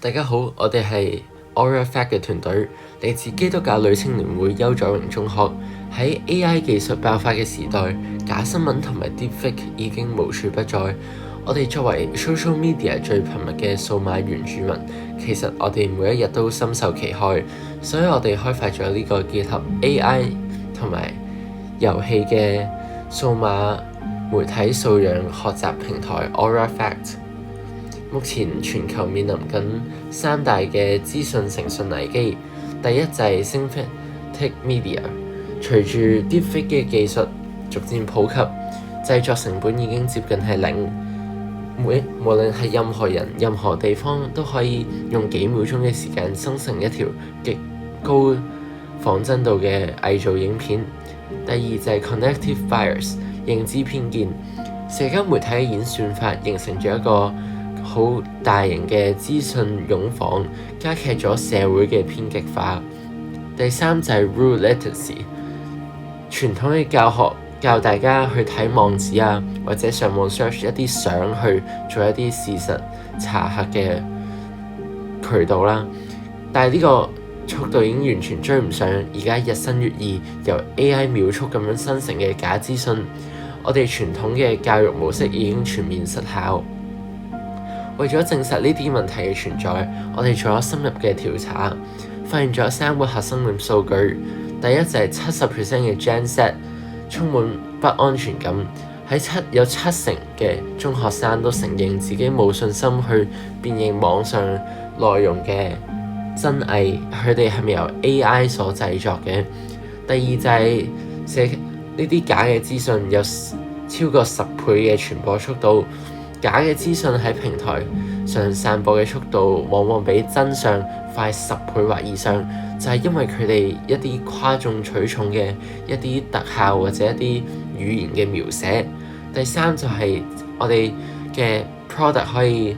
大家好，我哋係 Aura Fact 嘅團隊，嚟自基督教女青年會邱佐榮中學。喺 AI 技術爆發嘅時代，假新聞同埋 deepfake 已經無處不在。我哋作為 social media 最頻密嘅數碼原住民，其實我哋每一日都深受其害，所以我哋開發咗呢個結合 AI 同埋遊戲嘅數碼媒體素養學習平台 Aura Fact。目前全球面臨緊三大嘅資訊誠信危機，第一就係 synthetic media。隨住 deepfake 嘅技術逐漸普及，製作成本已經接近係零。無論係任何人、任何地方都可以用幾秒鐘嘅時間生成一條極高仿真度嘅偽造影片。第二就係 cognitive bias 認知偏見，社交媒體嘅演算法形成咗一個好大型嘅資訊湧訪，加劇咗社會嘅偏激化。第三就係 rule literacy， 傳統嘅教學教大家去睇網址啊，或者上網 search 一啲相去做一啲事實查核嘅渠道啦。但係呢個速度已經完全追唔上而家日新月異由 AI 秒速咁樣生成嘅假資訊。我哋傳統嘅教育模式已經全面失效。為咗證實呢啲問題嘅存在，我哋做咗深入嘅調查，發現咗3個核心嘅數據。第一就係70% 嘅 Gen Z 充滿不安全感，有70%嘅中學生都承認自己冇信心去辨認網上內容嘅真偽，佢哋係咪由 AI 所製作嘅？第二就係呢啲假嘅資訊有超過10倍嘅傳播速度。假嘅資訊喺平台上散播嘅速度往往比真相快10倍或以上，就係因為佢哋一啲嘩眾取寵嘅一啲特效或者一啲語言嘅描寫。第三就係我哋嘅 product 可以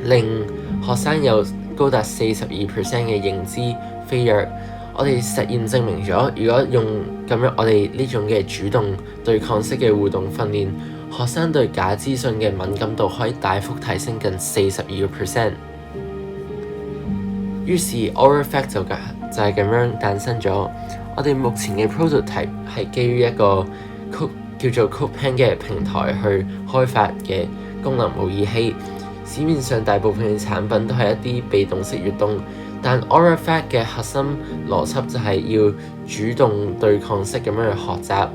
令學生有高達42% 嘅認知飛躍。我哋實驗證明咗，如果用咁樣我哋呢種嘅主動對抗式嘅互動訓練，學生對假資訊嘅敏感度可以大幅提升近42%。於是 Aura Fact 就係咁樣誕生咗。我哋目前嘅 prototype 係基於一個叫做 CodePen 嘅平台去開發嘅功能模擬器。市面上大部分嘅產品都係一啲被動式閲讀，但 Aura Fact 嘅核心邏輯就係要主動對抗式咁樣去學習，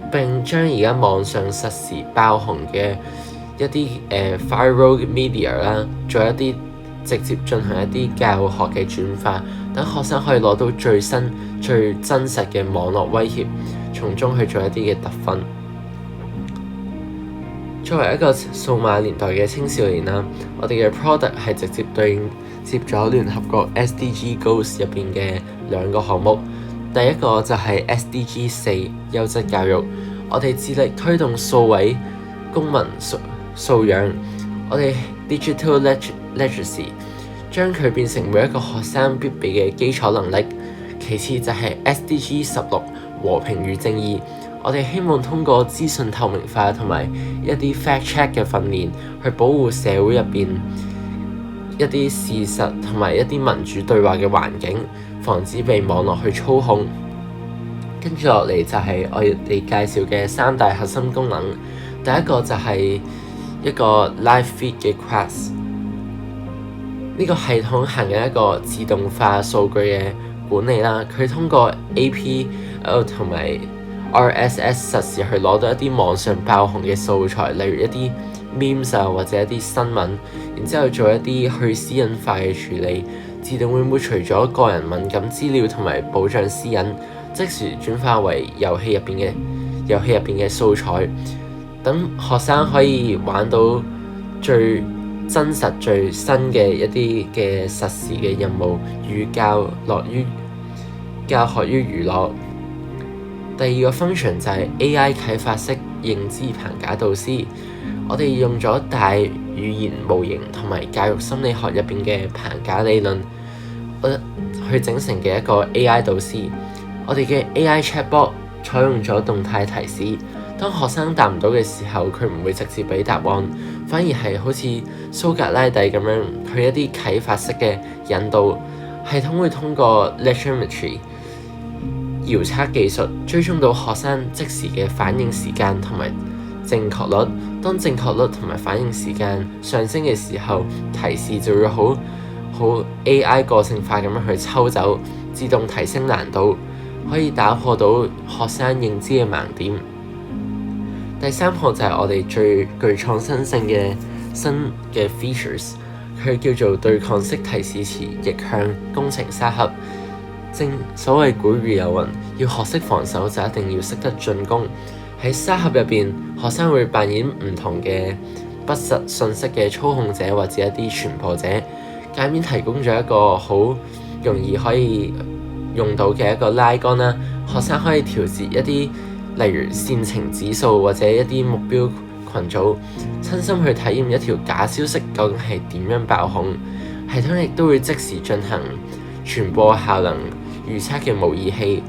並將而家網上實時爆紅嘅一啲viral media 啦，做一啲直接進行一啲教學嘅轉化，等學生可以攞到最新最真實嘅網絡威脅，從中去做一啲嘅得分。作為一個數碼年代嘅青少年啦，我哋嘅 product 係直接對應接咗聯合國 SDG Goals 入邊嘅2個項目。第一個就係 SDG 4優質教育，我哋致力推動數位公民素養，我哋 digital literacy 將佢變成每一個學生必備嘅基礎能力。其次就係 SDG 16和平與正義，我哋希望通過資訊透明化同埋一啲 fact check 嘅訓練，去保護社會入邊一啲事實同埋一啲民主對話嘅環境，防止被網絡去操控。跟住落嚟就係我哋介紹嘅3大核心功能。第一個就係一個 live feed 嘅 class， 呢個系統行緊一個自動化數據嘅管理啦。佢通過 APL 同埋 RSS 實時去攞到一啲網上爆紅嘅素材，例如一啲 memes 啊，或者一啲新聞，然之後做一啲去私隱化嘅處理，自動會抹除咗個人敏感資料同埋保障私隱，即時轉化為遊戲入邊嘅素材，等學生可以玩到最真實最新嘅一啲嘅實時嘅任務，與教學於娛樂。第二個 function 就係 AI 啟發式認知棚架導師，我哋用咗大語言模型同埋教育心理學入邊嘅棚架理論，去整成嘅一個 AI 導師。我哋嘅 AI chatbot 採用咗動態提示，當學生答唔到嘅時候，佢唔會直接俾答案，反而係好似蘇格拉底咁樣，佢一啲啟發式嘅引導系統會通過 lectrometry 遙測技術追蹤到學生即時嘅反應時間同埋正確率。當正確率同埋反應時間上升嘅時候，提示就會好 AI 個性化咁樣去抽走，自動提升難度，可以打破到學生認知嘅盲點。第三項就係我哋最具創新性嘅新嘅 features， 佢叫做對抗式提示詞逆向工程沙盒。正所謂古語有云，要學識防守就一定要識得進攻。喺沙盒入邊，學生會扮演唔同嘅不實信息嘅操控者或者一啲傳播者。界面提供咗一個好容易可以用到嘅一個拉桿啦，學生可以調節一啲例如煽情指數或者一啲目標群組，親身去體驗一條假消息究竟係點樣爆紅。系統亦都會即時進行傳播效能預測嘅模擬器，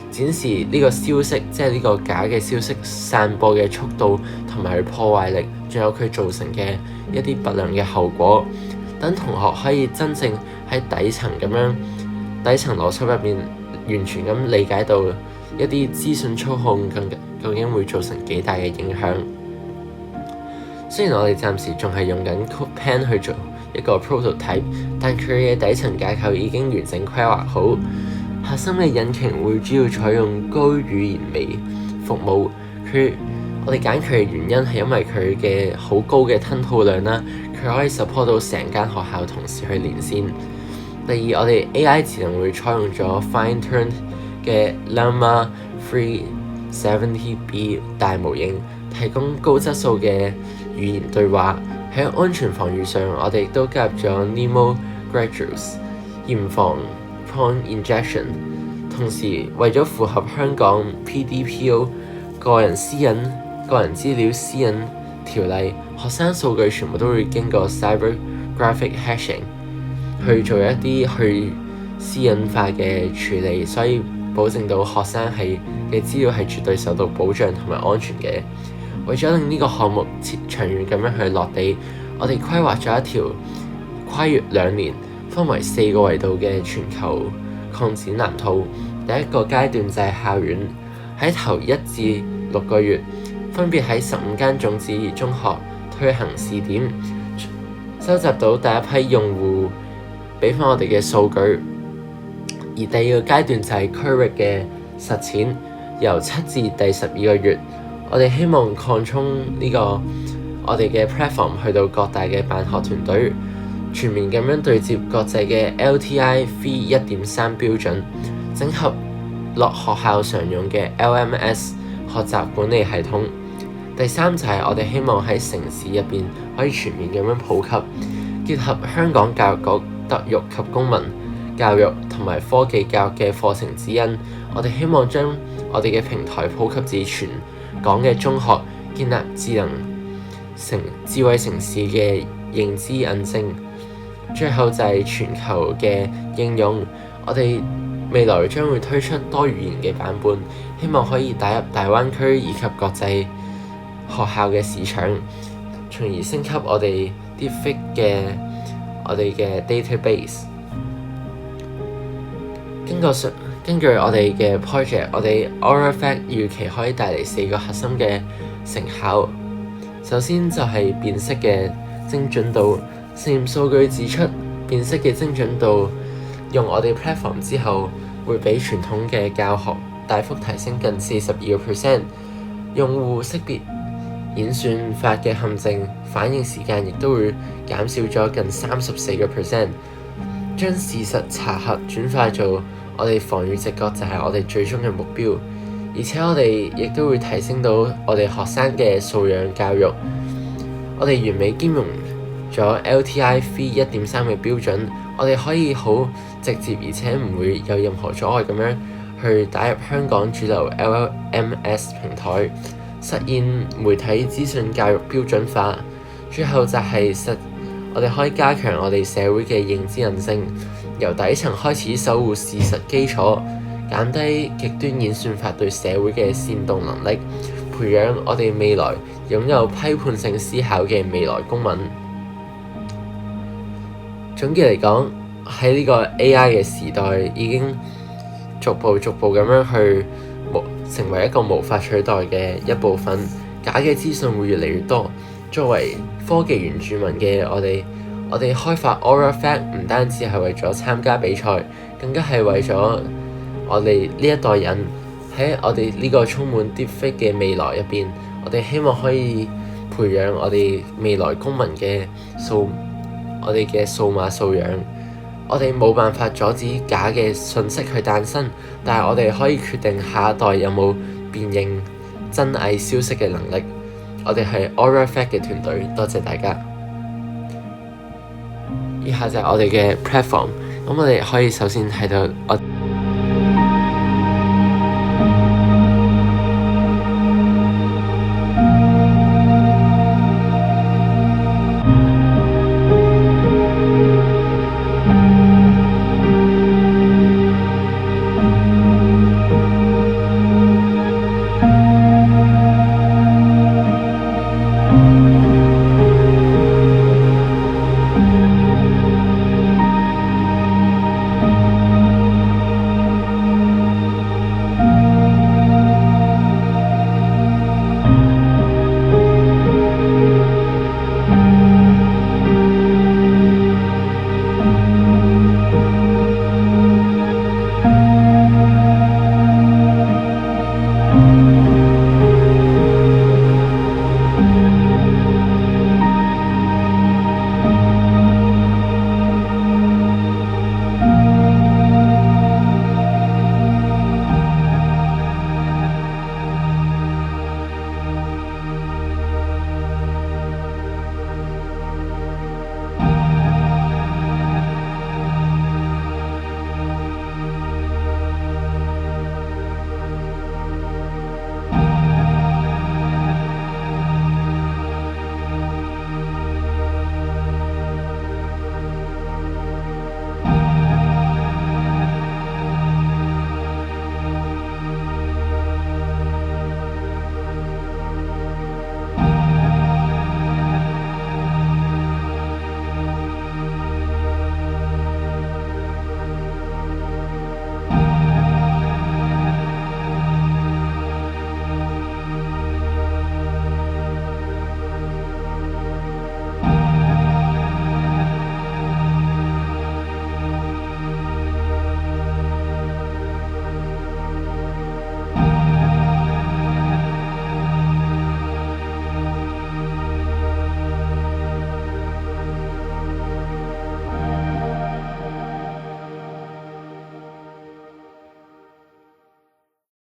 展示呢個消息，即係呢個假嘅消息散播嘅速度同埋佢破壞力，仲有佢造成嘅一啲不良嘅後果，等同學可以真正喺底層邏輯入面完全咁理解到一啲資訊操控究竟會造成幾大嘅影響。雖然我哋暫時仲係用緊 CodePen 去做一個 prototype， 但佢嘅底層架構已經完整規劃好。核心嘅引擎會主要採用高語言微服務。我哋揀佢嘅原因係因為佢嘅好高嘅吞吐量啦，佢可以 support 到成間學校同時去連線。第二，我哋 AI 智能會採用咗 fine-tuned 嘅 Llama 370B 大模型，提供高質素嘅語言對話。喺安全防禦上，我哋亦都加入咗 Nemo Guardrails， 嚴防 prompt injection。同時，為咗符合香港 PDPO 個人資料私隱條例，學生數據全部都會經過 cybergraphic hashing 去做一啲去私隱化嘅處理，所以保證到學生嘅資料係絕對受到保障同埋安全嘅。為咗令呢個項目長遠咁樣去落地，我哋規劃咗一條跨越2年、分為4個維度嘅全球擴展藍圖。第一個階段就係校園，喺頭1至6個月，分別喺15間種子中學推行試點，收集到第一批用戶俾翻我哋嘅數據。而第二個階段就係區域嘅實踐，由7至第12個月，我哋希望擴充呢個我哋嘅 platform 去到各大嘅辦學團隊，全面咁樣對接國際嘅 LTI V1.3 標準，整合落學校常用嘅 LMS 學習管理系統。第三就係我哋希望喺城市入邊可以全面咁樣普及，結合香港教育局德育及公民教育同埋科技教育嘅課程指引，我哋希望將我哋嘅平台普及至全港嘅中學，建立智慧城市嘅認知印證。最後就係全球嘅應用，我哋未來將會推出多語言嘅版本，希望可以打入大灣區以及國際學校嘅市場，從而升級我哋 Deepfake 嘅 database。根據我哋嘅 project， 我哋 AuraFact 預期可以帶嚟4個核心嘅成效。首先就係辨識嘅精準度。實驗數據指出，辨識嘅精準度用我哋 platform 之後，會比傳統嘅教學大幅提升近42%。用戶識別演算法嘅陷阱反應時間亦都會減少咗近34%。將事實查核轉化做我哋防禦直覺就係我哋最終嘅目標，而且我哋亦都會提升到我哋學生嘅素養教育。我哋完美兼容咗 LTI V1.3 嘅標準，我哋可以好直接而且唔會有任何阻礙咁樣去打入香港主流 LMS 平台，實現媒體資訊教育標準化。最後就係我哋可以加強我哋社會嘅認知韌性，由底層開始守護事實基礎，減低極端演算法對社會嘅煽動能力，培養我哋未來擁有批判性思考嘅未來公民。總結嚟講，喺呢個 AI 嘅時代，已經逐步咁樣去成為一個無法取代嘅一部分。假嘅資訊會越嚟越多。作為科技原住民嘅我哋開發 Aura Fact 唔單止係為咗參加比賽，更加係為咗我哋呢一代人喺我哋呢個充滿 deepfake 嘅未來入邊，我哋希望可以培養我哋未來公民嘅數碼素養。我哋冇辦法阻止假嘅信息去誕生，但係我哋可以決定下一代有冇辨認真偽消息嘅能力。我哋係 Aura Fact 嘅團隊，多謝大家。以下就係我哋嘅 platform，咁我哋可以首先睇到